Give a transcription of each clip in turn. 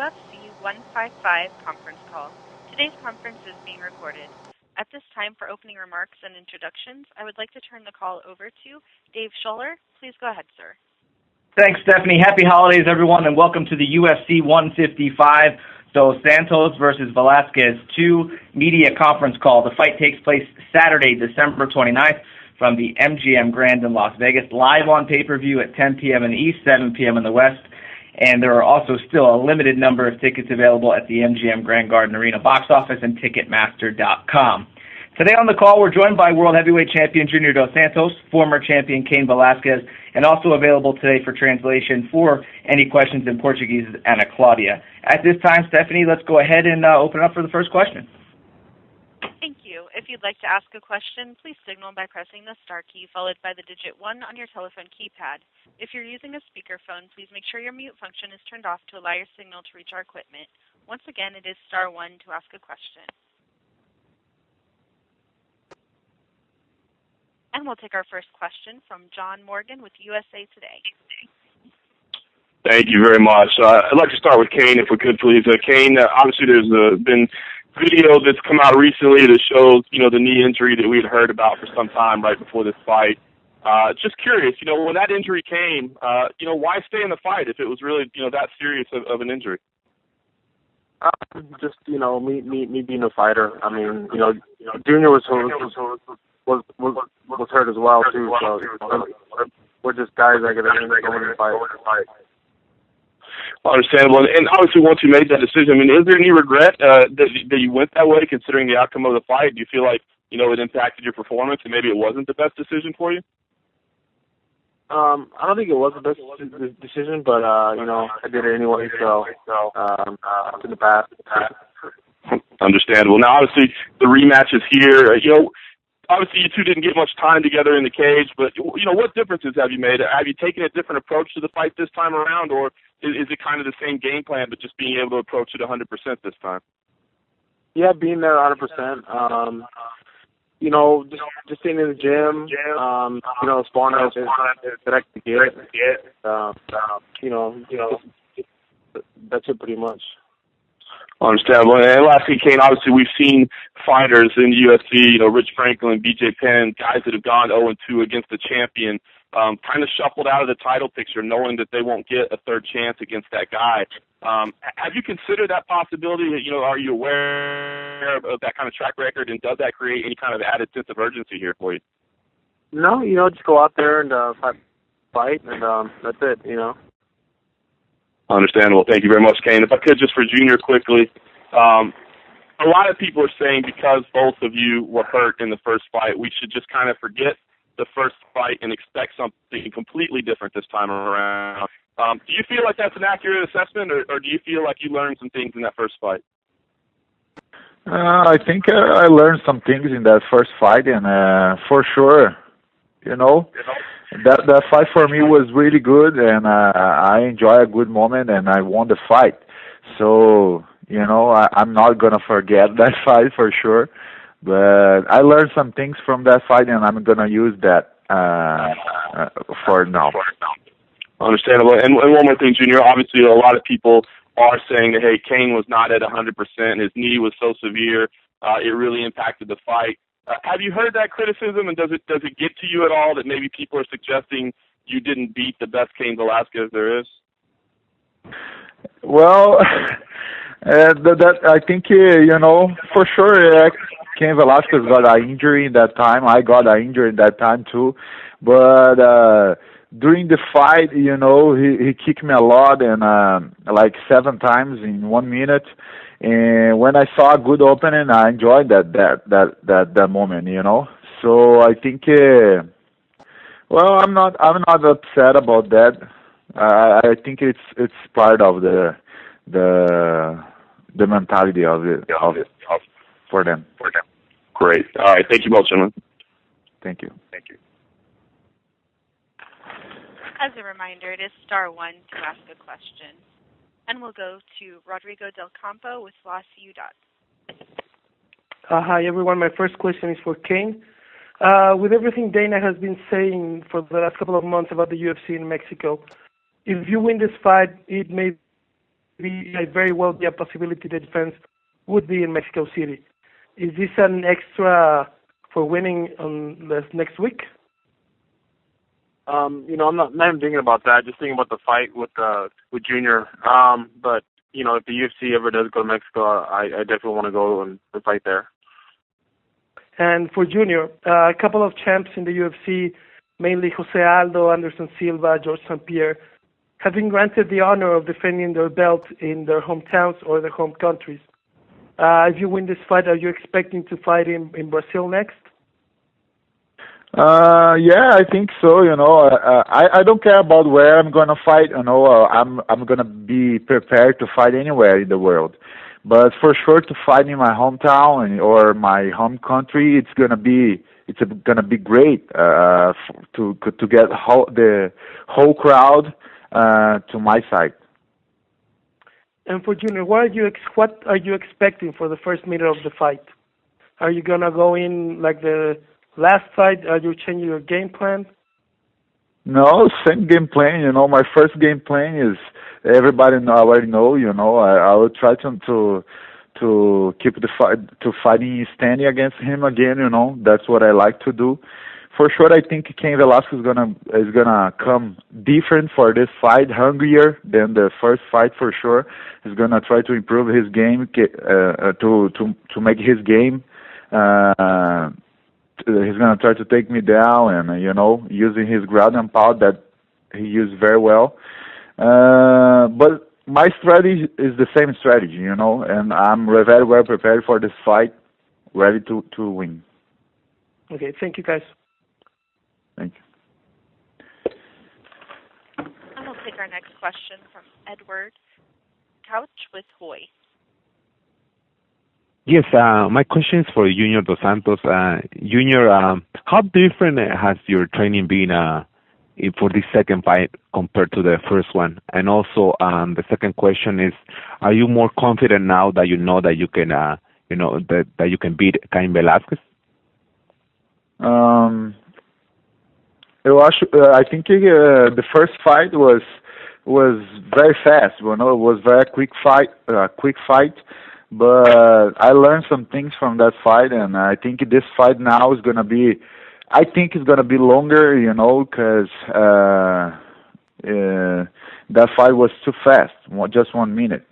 UFC 155 conference call. Today's conference is being recorded. At this time, for opening remarks and introductions, I would like to turn the call over to Dave Scholler. Please go ahead, sir. Thanks, Stephanie. Happy holidays, everyone, and welcome to the UFC 155 Dos Santos versus Velasquez 2 media conference call. The fight takes place Saturday, December 29th from the MGM Grand in Las Vegas, live on pay-per-view at 10 p.m. in the East, 7 p.m. in the West. And there are also still a limited number of tickets available at the MGM Grand Garden Arena box office and Ticketmaster.com. Today on the call, we're joined by World Heavyweight Champion Junior dos Santos, former champion Cain Velasquez, and also available today for translation for any questions in Portuguese, Ana Claudia. At this time, Stephanie, let's go ahead and open up for the first question. Thank you. If you'd like to ask a question, please signal by pressing the star key followed by the digit 1 on your telephone keypad. If you're using a speakerphone, please make sure your mute function is turned off to allow your signal to reach our equipment. Once again, it is star 1 to ask a question. And we'll take our first question from John Morgan with USA Today. Thank you very much. I'd like to start with Cain, if we could, please. Cain, obviously there's been video that's come out recently that shows, the knee injury that we had heard about for some time right before this fight. Just curious, when that injury came, why stay in the fight if it was really, that serious of an injury? Just, me being a fighter. I mean, Junior was hurt as well too. So we're just guys that get in the fight. Understandable. And obviously, once you made that decision, is there any regret that you went that way, considering the outcome of the fight? Do you feel like it impacted your performance and maybe it wasn't the best decision for you? I don't think it was the best decision, but I did it anyway. So in the past. Understandable. Now, obviously, the rematch is here. Obviously, you two didn't get much time together in the cage, but, what differences have you made? Have you taken a different approach to the fight this time around, or is it kind of the same game plan, but just being able to approach it 100% this time? Yeah, being there 100%. Just staying in the gym, sparring that I could get. That's it pretty much. Understandable. And lastly, Cain, obviously we've seen fighters in the UFC, Rich Franklin, BJ Penn, guys that have gone 0-2 against the champion, kind of shuffled out of the title picture, knowing that they won't get a third chance against that guy. Have you considered that possibility? Are you aware of that kind of track record, and does that create any kind of added sense of urgency here for you? No, just go out there and fight, and that's it, Understandable. Thank you very much, Cain. If I could, just for Junior quickly, a lot of people are saying because both of you were hurt in the first fight, we should just kind of forget the first fight and expect something completely different this time around. Do you feel like that's an accurate assessment, or do you feel like you learned some things in that first fight? I think I learned some things in that first fight, and for sure, that fight for me was really good, and I enjoy a good moment, and I won the fight. So, I'm not going to forget that fight for sure. But I learned some things from that fight, and I'm going to use that for now. Understandable. And one more thing, Junior. Obviously, a lot of people are saying that, hey, Cain was not at 100%. His knee was so severe, it really impacted the fight. Have you heard that criticism, and does it get to you at all that maybe people are suggesting you didn't beat the best Cain Velasquez there is? Well, that I think, for sure, Cain Velasquez got an injury in that time. I got an injury in that time too. But during the fight, he kicked me a lot, and like 7 times in 1 minute. And when I saw a good opening, I enjoyed that moment, So I think, I'm not upset about that. I think it's part of the mentality of it for them. Great. All right. Thank you both, gentlemen. Thank you. As a reminder, it is star 1 to ask a question. And we'll go to Rodrigo Del Campo with La Ciudad. Hi, everyone. My first question is for Cain. With everything Dana has been saying for the last couple of months about the UFC in Mexico, if you win this fight, it may very well be a possibility the defense would be in Mexico City. Is this an extra for winning on this next week? I'm not even thinking about that. Just thinking about the fight with Junior. But if the UFC ever does go to Mexico, I definitely want to go and fight there. And for Junior, a couple of champs in the UFC, mainly Jose Aldo, Anderson Silva, George St. Pierre, have been granted the honor of defending their belt in their hometowns or their home countries. If you win this fight, are you expecting to fight in Brazil next? Yeah, I think so. I don't care about where I'm gonna fight. I'm gonna be prepared to fight anywhere in the world. But for sure, to fight in my hometown or my home country, it's gonna be great to get the whole crowd to my side. And for Junior, what are you expecting for the first minute of the fight? Are you gonna go in like the last fight? Are you changing your game plan? No, same game plan. My first game plan is everybody already know. I will try to keep the fight, to fighting standing against him again. That's what I like to do. For sure, I think Cain Velasquez is gonna come different for this fight, hungrier than the first fight for sure. He's gonna try to improve his game, to make his game. He's gonna try to take me down, and using his ground and pound that he used very well. But my strategy is the same strategy, and I'm very well prepared for this fight, ready to win. Okay, thank you, guys. Thank you. And we'll take our next question from Edward Couch with Hoy. Yes, my question is for Junior dos Santos. Junior, how different has your training been for this second fight compared to the first one? And also, the second question is, are you more confident now that you know that you can, that you can beat Cain Velasquez? I think the first fight was very fast. It was very quick fight. But I learned some things from that fight, and I think this fight now is gonna be. I think it's gonna be longer, because that fight was too fast, just 1 minute.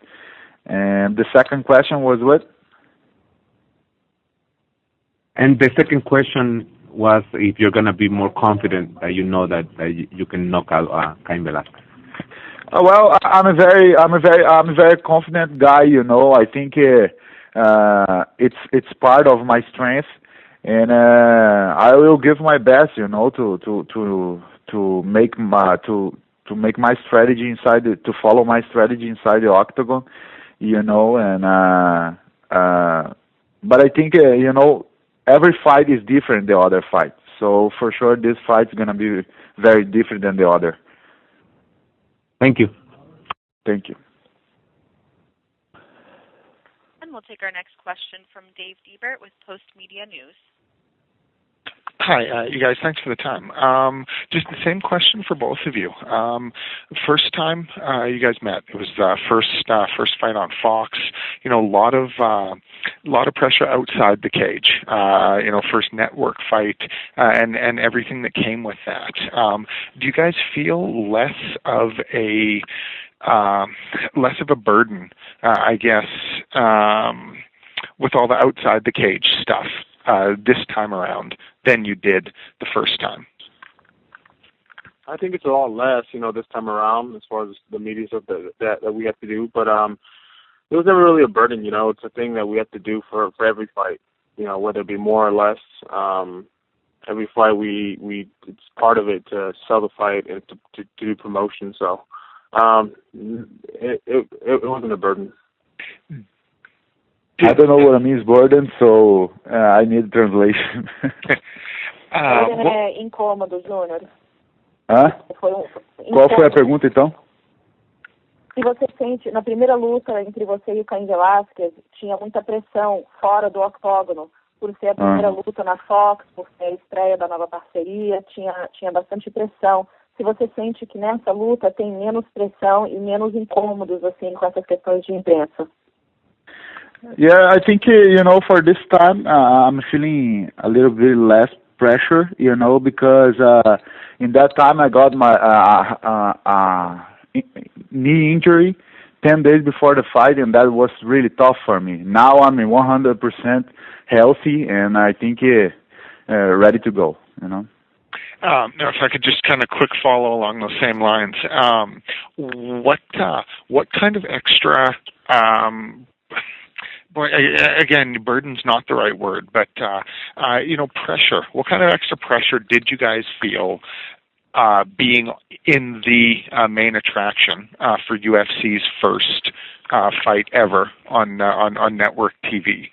And the second question was what? And the second question was if you're gonna be more confident that that you can knock out Cain Velasquez. Well, I'm a very confident guy. I think it's part of my strength, and I will give my best. To make my strategy inside to follow my strategy inside the octagon. But I think every fight is different than the other fight. So for sure, this fight's gonna be very different than the other. Thank you. Thank you. And we'll take our next question from Dave Diebert with Post Media News. Hi, you guys. Thanks for the time. Just the same question for both of you. First time you guys met, it was first fight on Fox. A lot of pressure outside the cage. First network fight, and everything that came with that. Do you guys feel less of a burden, I guess, with all the outside the cage stuff this time around than you did the first time? I think it's a lot less, this time around as far as the media stuff that we have to do. But it was never really a burden, It's a thing that we have to do for every fight, whether it be more or less. Every fight it's part of it to sell the fight and to do promotion. So it wasn't a burden. I don't know what it means burden, so I need translation. É incômodo, Júnior. Hã? Qual foi a pergunta, então? Se você sente, na primeira luta entre você e o Cain Velasquez, tinha muita pressão fora do octógono, por ser a primeira luta na Fox, por ser a estreia da nova parceria, tinha bastante pressão. se você sente que nessa luta tem menos pressão e menos incômodos, assim, com essas questões de imprensa. Yeah, I think, for this time, I'm feeling a little bit less pressure, because in that time I got my knee injury 10 days before the fight, and that was really tough for me. Now I'm 100% healthy, and I think ready to go, Now, if I could just kind of quick follow along those same lines, what kind of extra again, burden's not the right word, but pressure. What kind of extra pressure did you guys feel being in the main attraction for UFC's first fight ever on network TV?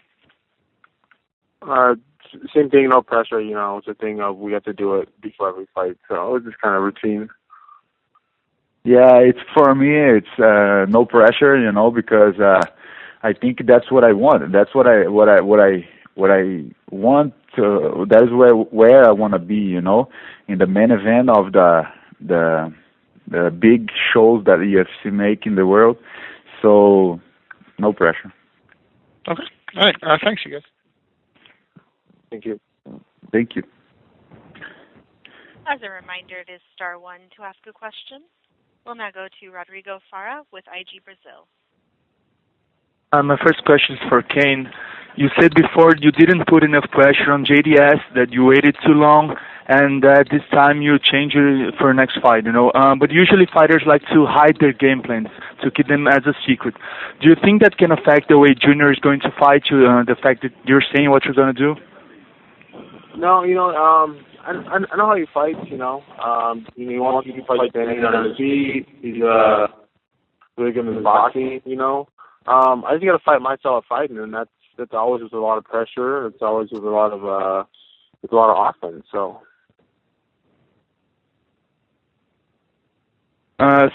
Same thing, no pressure. It's a thing of we have to do it before every fight, so it's just kind of routine. Yeah, it's for me. It's no pressure, because I think that's what I want. That's what I want. That is where I want to be. In the main event of the big shows that UFC make in the world. So, no pressure. Okay. All right. Thanks, you guys. Thank you. Thank you. As a reminder, it is star one to ask a question. We'll now go to Rodrigo Fara with IG Brazil. My first question is for Cain. You said before you didn't put enough pressure on JDS, that you waited too long, and that this time you change it for next fight, But usually fighters like to hide their game plans, to keep them as a secret. Do you think that can affect the way Junior is going to fight you, the fact that you're saying what you're going to do? No, I know how he fights, he wants to fight Danny on his feet. He's really good in boxing, I just got to fight my style of fighting, and that's always with a lot of pressure. It's always with a lot of offense. So.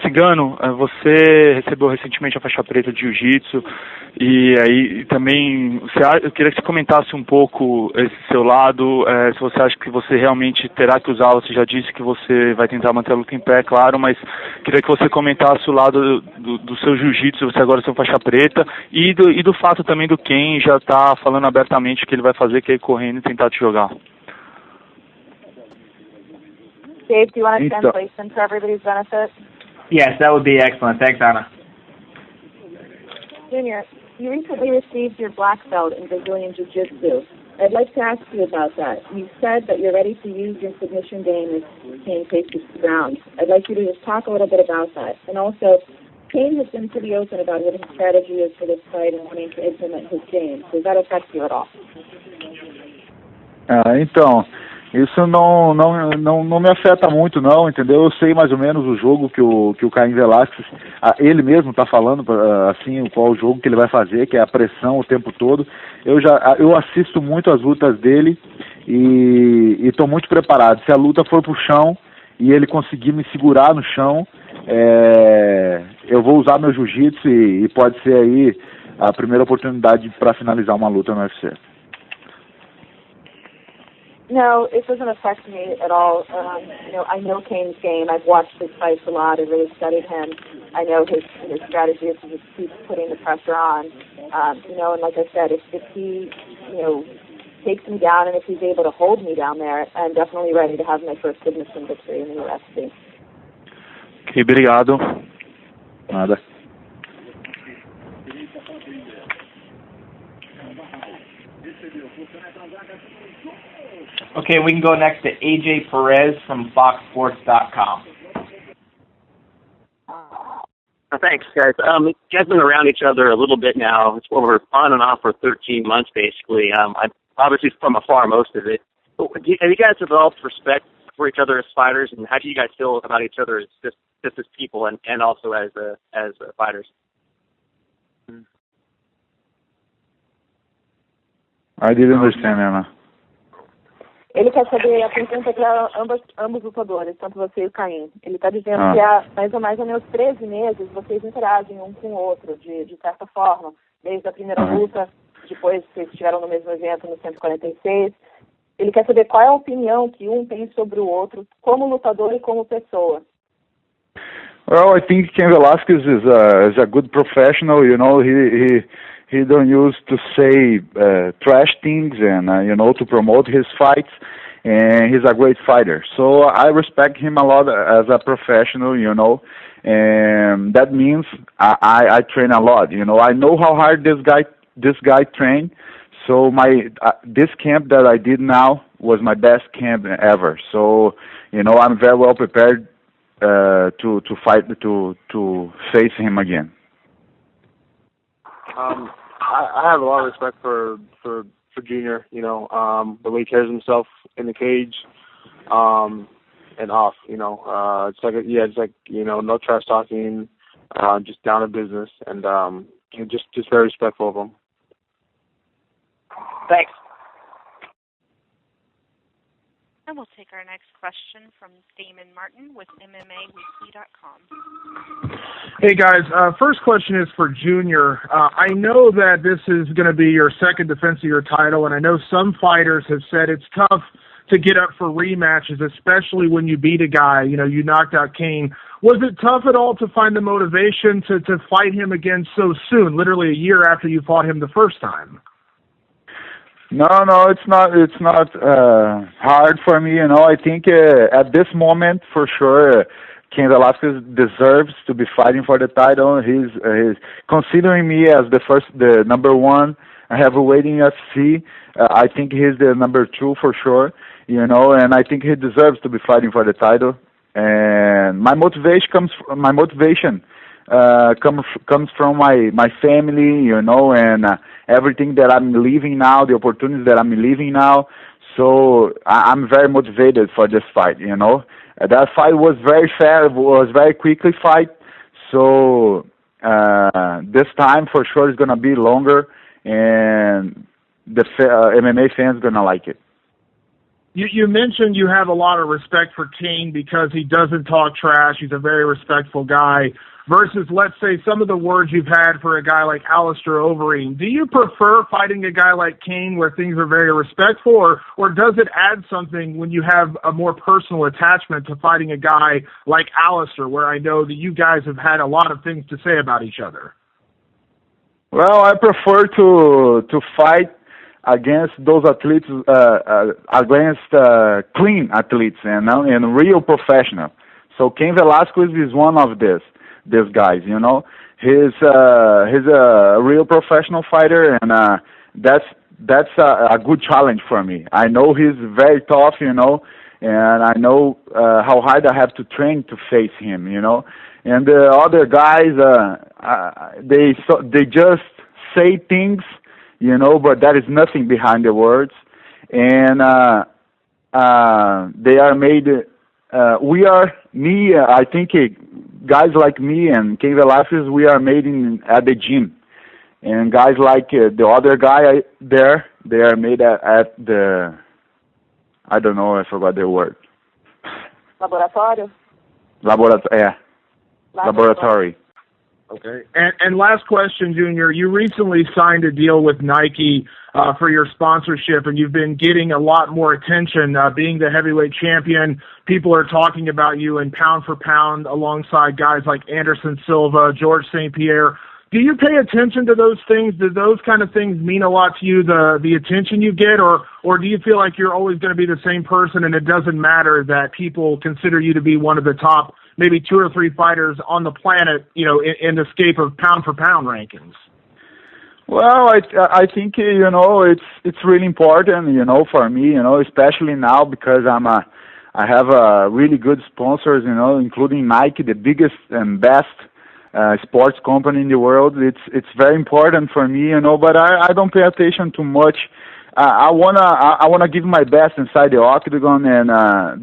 Cigano, você recebeu recentemente a faixa preta de Jiu-Jitsu e aí também eu queria que você comentasse um pouco esse seu lado, se você acha que você realmente terá que usar, você já disse que você vai tentar manter a luta em pé, claro, mas queria que você comentasse o lado do seu Jiu-Jitsu, você agora é seu faixa preta, e do fato também do Cain já tá falando abertamente o que ele vai fazer, que é ir correndo e tentar te jogar. Dave, do you want a translation for everybody's benefit? Yes, that would be excellent. Thanks, Ana. Junior, you recently received your black belt in Brazilian Jiu-Jitsu. I'd like to ask you about that. You said that you're ready to use your submission game if Cain takes the ground. I'd like you to just talk a little bit about that. And also, Cain has been pretty open about what his strategy is for this fight and wanting to implement his game. Does that affect you at all? Então, isso não me afeta muito, não, entendeu? Eu sei mais ou menos o jogo que o Cain Velasquez, ele mesmo está falando, assim, qual o jogo que ele vai fazer, que é a pressão o tempo todo. Eu assisto muito as lutas dele e estou muito preparado. Se a luta for pro chão e ele conseguir me segurar no chão, eu vou usar meu jiu-jitsu e pode ser aí a primeira oportunidade para finalizar uma luta no UFC. No, it doesn't affect me at all. I know Cain's game. I've watched his fights a lot. I've really studied him. I know his strategy is to just keep putting the pressure on. And like I said, if he, takes me down and if he's able to hold me down there, I'm definitely ready to have my first submission victory in the UFC. Ok, obrigado. Nada. Okay, we can go next to AJ Perez from FoxSports.com. Thanks, guys. You guys have been around each other a little bit now. It's over on and off for 13 months, basically. I'm obviously from afar most of it. But have you guys developed respect for each other as fighters, and how do you guys feel about each other as just as people and also as fighters? I didn't understand, Anna. Ele quer saber a pergunta para ambos lutadores, tanto você e o Cain. Ele está dizendo que há mais ou menos 13 meses vocês interagem um com o outro, de certa forma, desde a primeira luta, depois vocês estiveram no mesmo evento no 146. Ele quer saber qual é a opinião que um tem sobre o outro, como lutador e como pessoa. Well, I think Cain Velasquez is a good professional. You know, he don't use to say trash things and to promote his fights. And he's a great fighter. So I respect him a lot as a professional. And that means I train a lot. I know how hard this guy trained. So this camp that I did now was my best camp ever. So I'm very well prepared to fight to face him again. I have a lot of respect for Junior. The way he carries himself in the cage, and off. It's like no trash talking, just down to business, and just very respectful of him. Thanks. And we'll take our next question from Damon Martin with MMAweekly.com. Hey guys, first question is for Junior. I know that this is going to be your second defense of your title, and I know some fighters have said it's tough to get up for rematches, especially when you beat a guy. You knocked out Cain. Was it tough at all to find the motivation to fight him again so soon, literally a year after you fought him the first time? No, it's not hard for me. I think at this moment, for sure, Cain Velasquez deserves to be fighting for the title. He's considering me as the number one heavyweight in UFC. I think he's the number two for sure. And I think he deserves to be fighting for the title. And my motivation comes from my family, and everything that I'm living now, the opportunities that I'm living now. So I'm very motivated for this fight. That fight was very fair, was very quickly fight. So this time for sure is gonna be longer, and the MMA fans gonna like it. You mentioned you have a lot of respect for Cain because he doesn't talk trash. He's a very respectful guy. Versus, let's say, some of the words you've had for a guy like Alistair Overeem. Do you prefer fighting a guy like Cain where things are very respectful, or does it add something when you have a more personal attachment to fighting a guy like Alistair, where I know that you guys have had a lot of things to say about each other? Well, I prefer to fight against those athletes, against clean athletes and real professional. So Cain Velasquez is one of these guys. He's a real professional fighter, and that's a good challenge for me. I know he's very tough, and I know how hard I have to train to face him, And the other guys, they just say things, but there is nothing behind the words, and they are made. I think guys like me and Cain Velasquez, we are made at the gym, and guys like the other guy there, they are made at the, I don't know, I forgot the word. Laboratório? Laboratory. Okay. And last question, Junior. You recently signed a deal with Nike for your sponsorship, and you've been getting a lot more attention. Being the heavyweight champion, people are talking about you in pound for pound alongside guys like Anderson Silva, George St. Pierre. Do you pay attention to those things? Do those kind of things mean a lot to you, the attention you get, or do you feel like you're always going to be the same person and it doesn't matter that people consider you to be one of the top maybe 2 or 3 fighters on the planet, in the scape of pound for pound rankings? Well, I think it's really important, for me, especially now because I have really good sponsors, including Nike, the biggest and best sports company in the world. It's very important for me, but I don't pay attention too much. I wanna give my best inside the octagon, and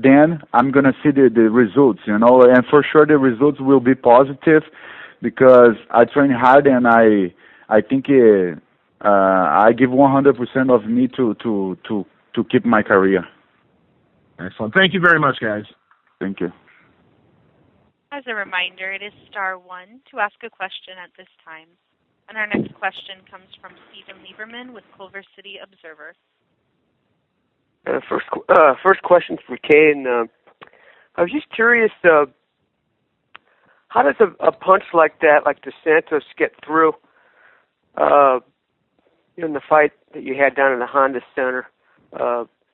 then I'm gonna see the results, and for sure the results will be positive because I train hard, and I think I give 100% of me to keep my career. Excellent. Thank you very much, guys. Thank you. As a reminder, it is *1 to ask a question at this time. And our next question comes from Stephen Lieberman with Culver City Observer. First question for Cain. I was just curious, how does a punch like that, like Dos Santos, get through in the fight that you had down in the Honda Center?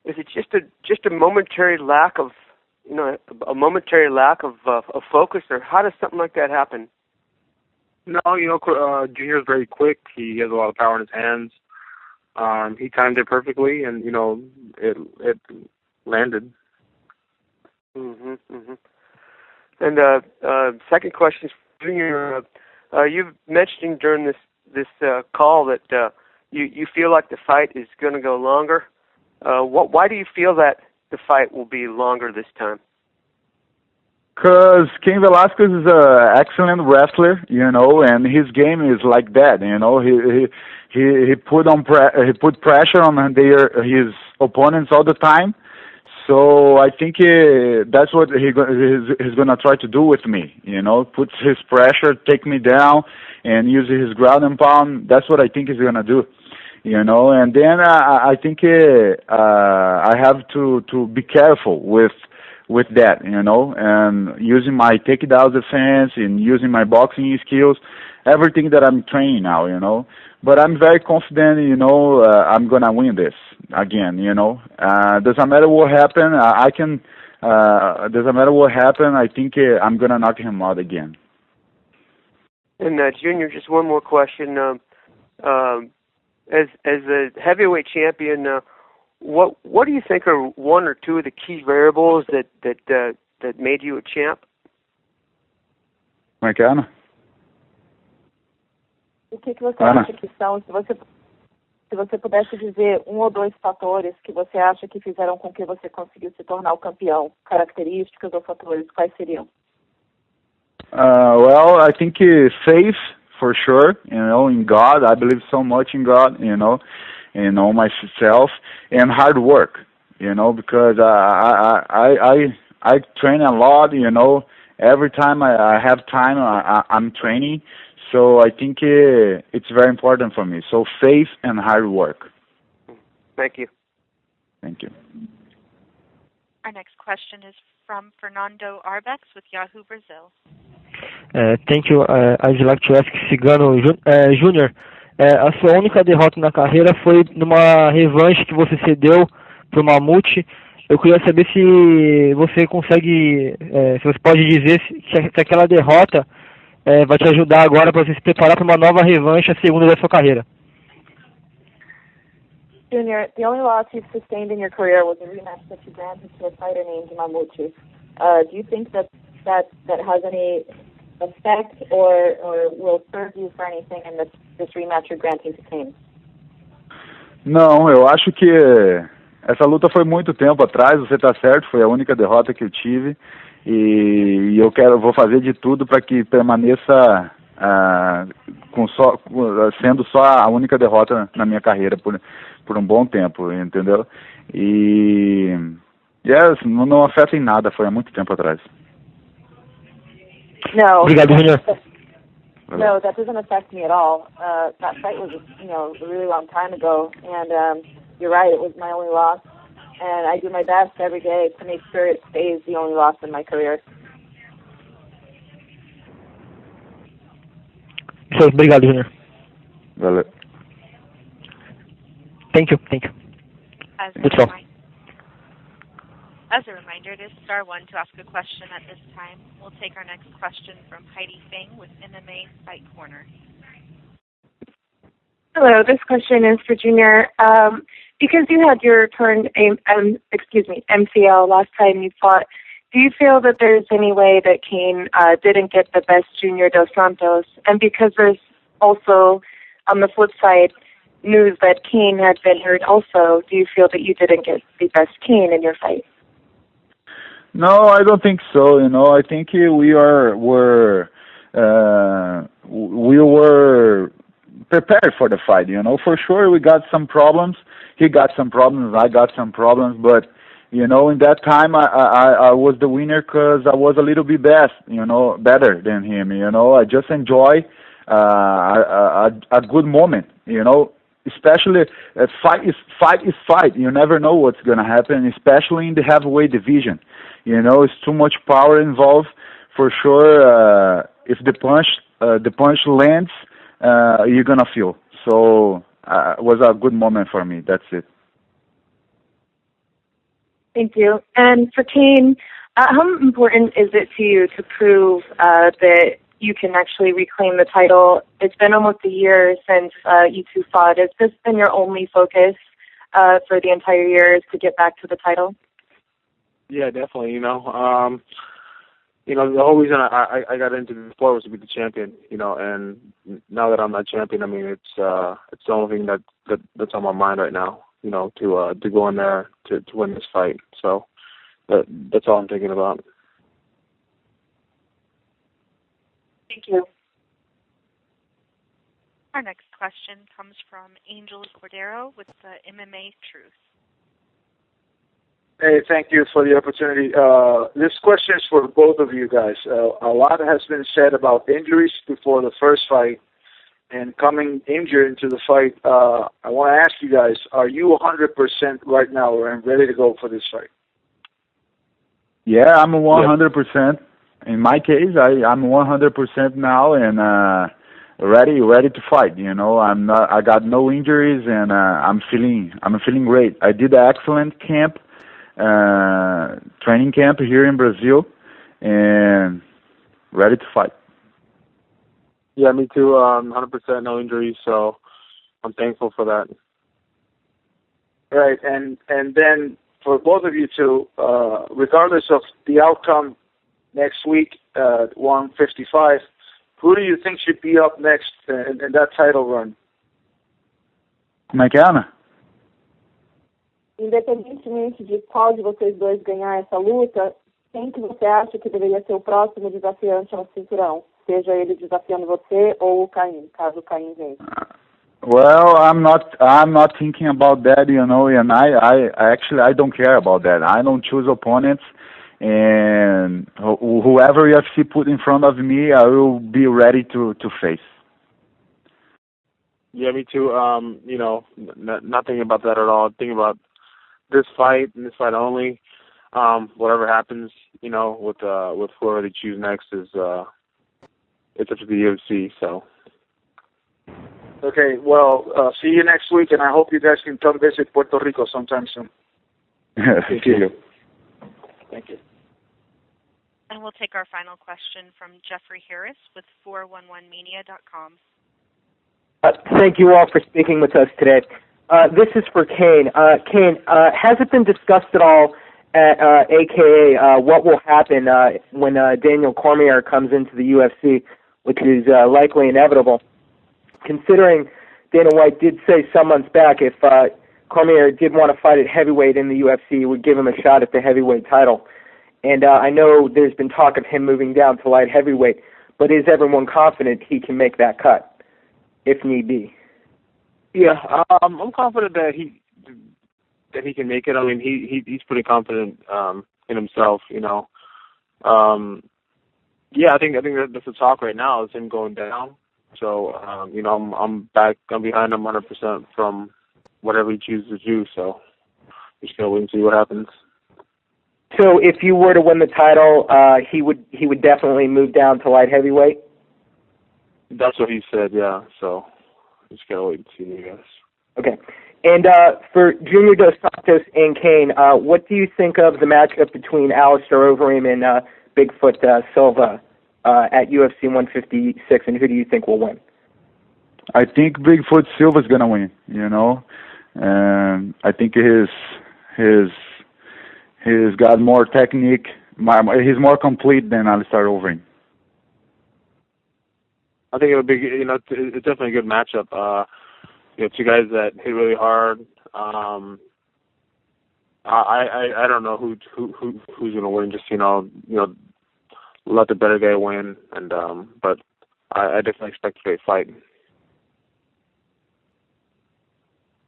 Is it just a momentary lack of, focus, or how does something like that happen? No, Junior is very quick. He has a lot of power in his hands. He timed it perfectly, and it landed. Mhm. Mhm. And second question is for Junior. You've mentioned during this call that you feel like the fight is going to go longer. Why do you feel that the fight will be longer this time? Because Cain Velasquez is an excellent wrestler, and his game is like that. He put pressure on his opponents all the time. So I think that's what he's gonna try to do with me. Puts his pressure, take me down, and use his ground and pound. That's what I think he's gonna do. And then I think I have to be careful with that, and using my takedown defense and using my boxing skills, everything that I'm training now, But I'm very confident, I'm gonna win this again, Doesn't matter what happen, doesn't matter what happen, I think I'm gonna knock him out again. And Junior, just one more question. As a heavyweight champion, what do you think are one or two of the key variables that made you a champ? Como é que é, Ana? O que você acha que são, se você pudesse dizer um ou dois fatores que você acha que fizeram com que você conseguiu se tornar o campeão, características ou fatores, quais seriam? Well, I think faith, for sure, in God. I believe so much in God, and on myself, and hard work, because I train a lot, every time I have time, I'm training, so I think it's very important for me. So faith and hard work. Thank you. Thank you. Our next question is from Fernando Arbex with Yahoo Brazil. Thank you. I'd like to ask Cigano Júnior, a sua única derrota na carreira foi numa revanche que você cedeu para o Mamute. Eu queria saber se você consegue, se você pode dizer se aquela derrota vai te ajudar agora para você se preparar para uma nova revanche, a segunda da sua carreira. Junior, the only loss you've sustained in your career was a rematch that you granted to a fighter named Mamute. Do you think that has any effect or will serve you for anything in this rematch you're granting to Cain? Não, eu acho que essa luta foi muito tempo atrás, você está certo, foi a única derrota que eu tive e vou fazer de tudo para que permaneça sendo só a única derrota na minha carreira por um bom tempo, entendeu? E não afeta em nada, foi há muito tempo atrás. No. Obrigado, Junior. No, that doesn't affect me at all. That fight was, a really long time ago, and you're right, it was my only loss, and I do my best every day to make sure it stays the only loss in my career. So, obrigado, Junior. Valeu. Thank you. As a reminder, it is star one to ask a question at this time. We'll take our next question from Heidi Fang with MMA Fight Corner. Hello, this question is for Junior. Because you had your turn, MCL last time you fought, do you feel that there's any way that Cain didn't get the best Junior dos Santos? And because there's also, on the flip side, news that Cain had been hurt also, do you feel that you didn't get the best Cain in your fight? No, I don't think so. I think we were prepared for the fight. For sure we got some problems. He got some problems. I got some problems. But in that time I was the winner because I was a little bit better than him. I just enjoy a good moment. especially fight is fight. You never know what's going to happen, especially in the heavyweight division. You know, it's too much power involved. For sure, if the punch lands, you're going to feel. So it was a good moment for me. That's it. Thank you. And for Cain, how important is it to you to prove that you can actually reclaim the title? It's been almost a year since you two fought. Has this been your only focus for the entire year, is to get back to the title? Yeah, definitely. The whole reason I got into the sport was to be the champion. And now that I'm not champion, I mean, it's the only thing that's on my mind right now. To go in there to win this fight. So that's all I'm thinking about. Thank you. Our next question comes from Angel Cordero with the MMA Truth. Hey, thank you for the opportunity. This question is for both of you guys. A lot has been said about injuries before the first fight, and coming injured into the fight. I want to ask you guys, are you 100% right now and ready to go for this fight? Yeah, I'm 100%. In my case, I'm 100% now and ready to fight. I got no injuries and I'm feeling great. I did an excellent camp, training camp here in Brazil, and ready to fight. Yeah, me too. 100% no injuries, so I'm thankful for that. Right, and then for both of you two, regardless of the outcome next week at 155, who do you think should be up next in that title run? Como é que é, Ana? Independentemente de qual de vocês dois ganhar essa luta, quem que você acha que deveria ser o próximo desafiante ao cinturão? Seja ele desafiando você ou o Cain, caso o Cain vença. Well, I'm not thinking about that, and I actually don't care about that. I don't choose opponents, and whoever UFC put in front of me, I will be ready to face. Yeah, me too. Not thinking about that at all. Thinking about this fight and this fight only. Whatever happens, with whoever they choose next is it's up to the UFC. So. Okay, well, see you next week, and I hope you guys can come visit Puerto Rico sometime soon. Thank you. Thank you. And we'll take our final question from Jeffrey Harris with 411media.com. Thank you all for speaking with us today. This is for Cain. Cain, has it been discussed at all at AKA what will happen when Daniel Cormier comes into the UFC, which is likely inevitable? Considering Dana White did say some months back if Cormier did want to fight at heavyweight in the UFC, he would give him a shot at the heavyweight title. And I know there's been talk of him moving down to light heavyweight, but is everyone confident he can make that cut, if need be? Yeah, I'm confident that he can make it. I mean, he's pretty confident in himself, Yeah, I think that's the talk right now is him going down. So, I'm behind him 100% from whatever he chooses to do. So, just gonna wait and see what happens. So, if you were to win the title, he would definitely move down to light heavyweight. That's what he said. Yeah. So, just gotta wait and see, I guess. Okay. And for Junior dos Santos and Cain, what do you think of the matchup between Alistair Overeem and Bigfoot Silva at UFC 156, and who do you think will win? I think Bigfoot Silva's gonna win. And I think he's got more technique. He's more complete than Alistair Overeem. I think it'll be, it's definitely a good matchup. Two guys that hit really hard. I don't know who's gonna win. Just let the better guy win, and but I definitely expect a great fight.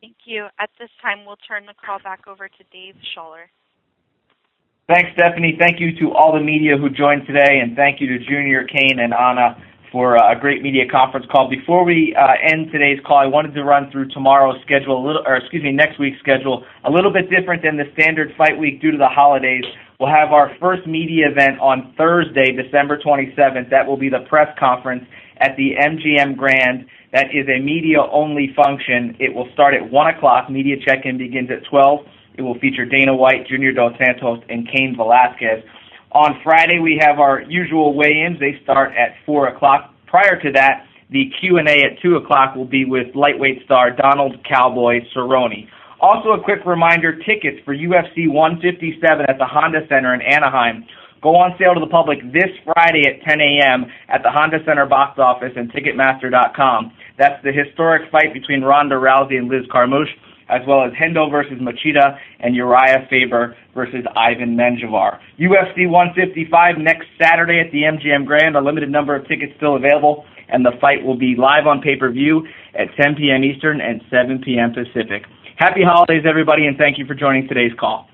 Thank you. At this time, we'll turn the call back over to Dave Schaller. Thanks, Stephanie. Thank you to all the media who joined today, and thank you to Junior, Cain, and Anna for a great media conference call. Before we end today's call, I wanted to run through tomorrow's schedule, next week's schedule, a little bit different than the standard fight week due to the holidays. We'll have our first media event on Thursday, December 27th. That will be the press conference at the MGM Grand. That is a media-only function. It will start at 1 o'clock. Media check-in begins at 12. It will feature Dana White, Junior dos Santos, and Cain Velasquez. On Friday, we have our usual weigh-ins. They start at 4 o'clock. Prior to that, the Q&A at 2 o'clock will be with lightweight star Donald Cowboy Cerrone. Also, a quick reminder, tickets for UFC 157 at the Honda Center in Anaheim go on sale to the public this Friday at 10 a.m. at the Honda Center box office and Ticketmaster.com. That's the historic fight between Ronda Rousey and Liz Carmouche, as well as Hendo versus Machida and Uriah Faber versus Ivan Menjivar. UFC 155 next Saturday at the MGM Grand. A limited number of tickets still available, and the fight will be live on pay-per-view at 10 p.m. Eastern and 7 p.m. Pacific. Happy holidays, everybody, and thank you for joining today's call.